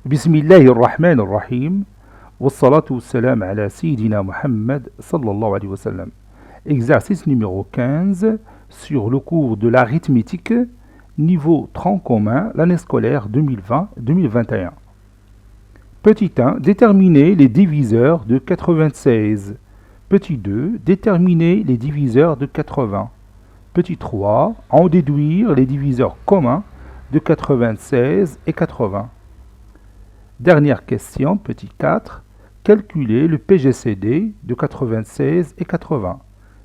بسم الله الرحمن الرحيم والصلاة والسلام على سيدنا Mohammed sallallahu alayhi wa sallam. Exercice numéro 15 sur le cours de l'arithmétique, niveau tronc commun, l'année scolaire 2020-2021. Petit 1, déterminer les diviseurs de 96. Petit 2, déterminer les diviseurs de 80. Petit 3, en déduire les diviseurs communs de 96 et 80. Dernière question, petit 4, calculer le PGCD de 96 et 80,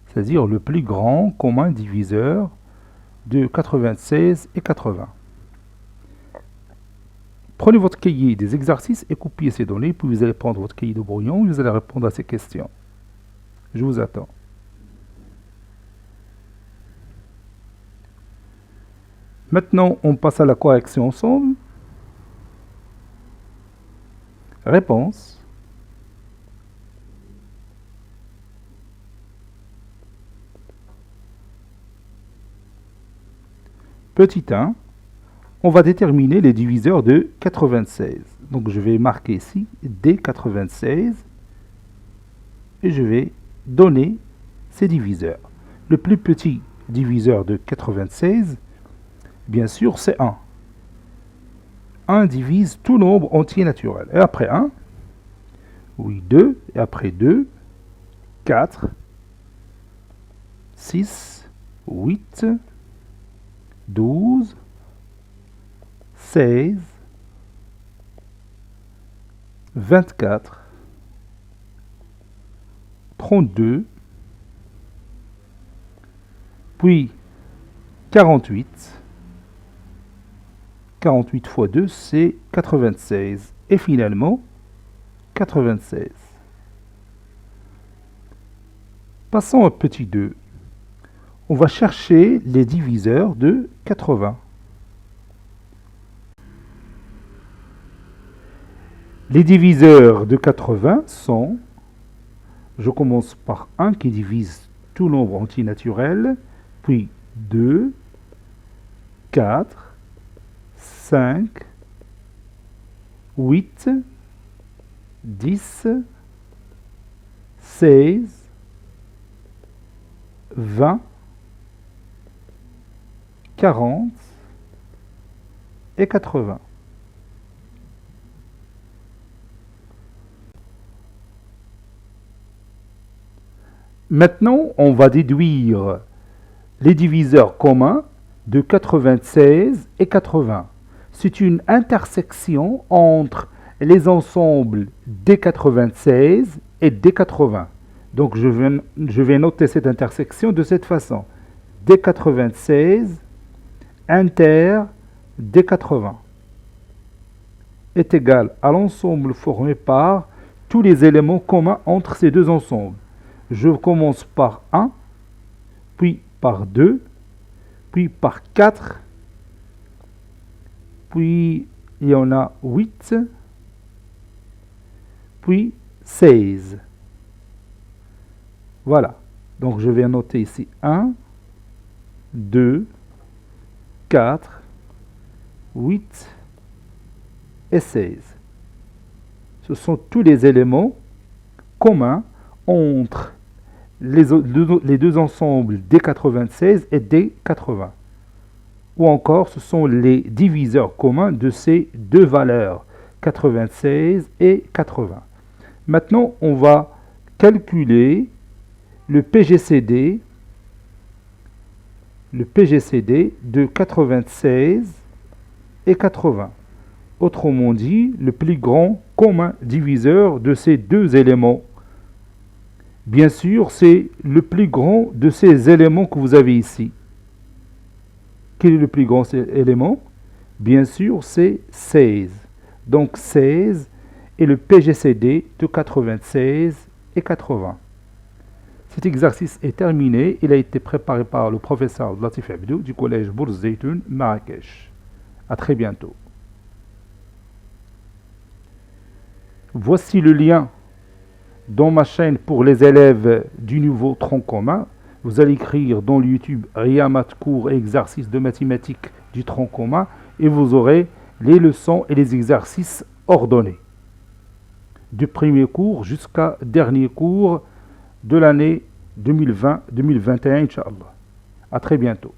c'est-à-dire le plus grand commun diviseur de 96 et 80. Prenez votre cahier des exercices et copiez ces données, puis vous allez prendre votre cahier de brouillon et vous allez répondre à ces questions. Je vous attends. Maintenant, on passe à la correction ensemble. Réponse. Petit 1, on va déterminer les diviseurs de 96. Donc je vais marquer ici D96 et je vais donner ces diviseurs. Le plus petit diviseur de 96, bien sûr, c'est 1. 1 divise tout nombre entier naturel. Et après 1, oui, 2, et après 2, 4, 6, 8, 12, 16, 24, 32, puis 48. 48 fois 2, c'est 96. Et finalement, 96. Passons au petit 2. On va chercher les diviseurs de 80. Les diviseurs de 80 sont, je commence par 1 qui divise tout nombre entier naturel, puis 2, 4, 5, 8, 10, 16, 20, 40 et 80. Maintenant, on va déduire les diviseurs communs de 96 et 80. C'est une intersection entre les ensembles D96 et D80. Donc je vais noter cette intersection de cette façon. D96 inter D80 est égal à l'ensemble formé par tous les éléments communs entre ces deux ensembles. Je commence par 1, puis par 2, puis par 4, puis il y en a 8, puis 16. Voilà. Donc je vais noter ici 1, 2, 4, 8 et 16. Ce sont tous les éléments communs entre les deux ensembles D96 et D80. Ou encore, ce sont les diviseurs communs de ces deux valeurs, 96 et 80. Maintenant, on va calculer le PGCD de 96 et 80. Autrement dit, le plus grand commun diviseur de ces deux éléments. Bien sûr, c'est le plus grand de ces éléments que vous avez ici. Quel est le plus grand élément? Bien sûr, c'est 16. Donc 16 est le PGCD de 96 et 80. Cet exercice est terminé. Il a été préparé par le professeur Latif Abdou du collège Bourz Zeytoun, Marrakech. À très bientôt. Voici le lien dans ma chaîne pour les élèves du niveau tronc commun. Vous allez écrire dans le YouTube Riamat cours et exercices de mathématiques du tronc commun et vous aurez les leçons et les exercices ordonnée. Du premier cours jusqu'à dernier cours de l'année 2020-2021, Inch'Allah. À très bientôt.